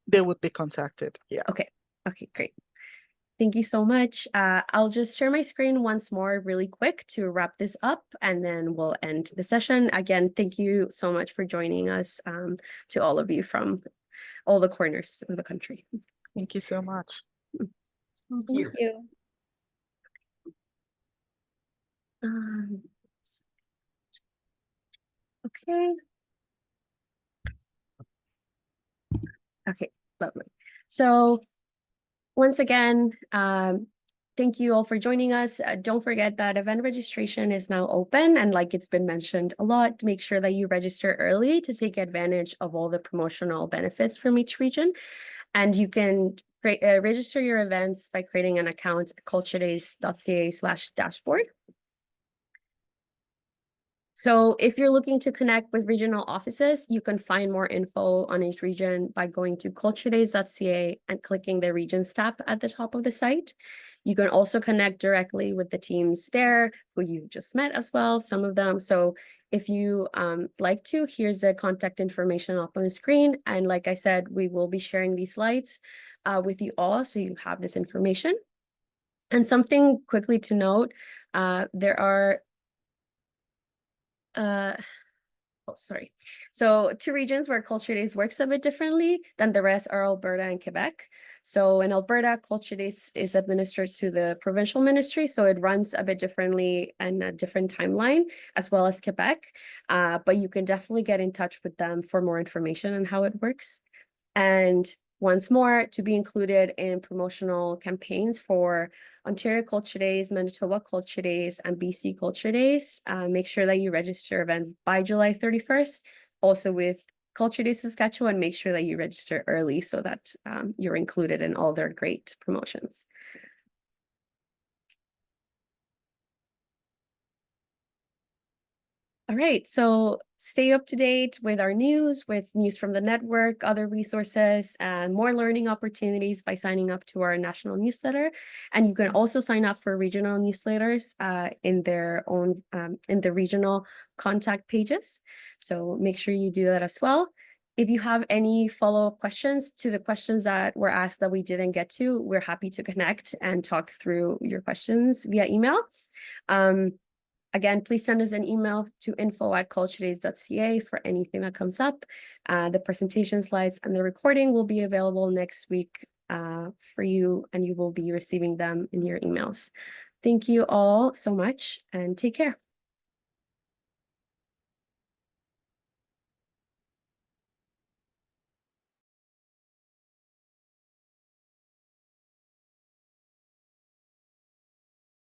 They would be contacted, yeah. Okay, great. Thank you so much. I'll just share my screen once more really quick to wrap this up, and then we'll end the session. Again, thank you so much for joining us, to all of you from all the corners of the country. Thank you so much. Thank Thank you. you. Um, okay. Okay, lovely. So once again, thank you all for joining us. Don't forget that event registration is now open, and like it's been mentioned a lot, make sure that you register early to take advantage of all the promotional benefits from each region. And you can register your events by creating an account at culturedays.ca/dashboard. So if you're looking to connect with regional offices, you can find more info on each region by going to culturedays.ca and clicking the regions tab at the top of the site. You can also connect directly with the teams there who you've just met as well, some of them. So if you like to, here's the contact information up on the screen. And like I said, we will be sharing these slides with you all, so you have this information. And something quickly to note, there are So 2 regions where Culture Days works a bit differently than the rest are Alberta and Quebec. So in Alberta, Culture Days is administered to the provincial ministry, so it runs a bit differently and a different timeline, as well as Quebec. But you can definitely get in touch with them for more information on how it works. And once more, to be included in promotional campaigns for Ontario Culture Days, Manitoba Culture Days, and BC Culture Days, make sure that you register events by July 31st. Also with Culture Days Saskatchewan, make sure that you register early so that you're included in all their great promotions. All right, so stay up to date with our news, with news from the network, other resources, and more learning opportunities by signing up to our national newsletter. And you can also sign up for regional newsletters in their own, in the regional contact pages. So make sure you do that as well. If you have any follow-up questions to the questions that were asked that we didn't get to, we're happy to connect and talk through your questions via email. Again, please send us an email to info@culturedays.ca for anything that comes up. The presentation slides and the recording will be available next week for you, and you will be receiving them in your emails. Thank you all so much, and take care.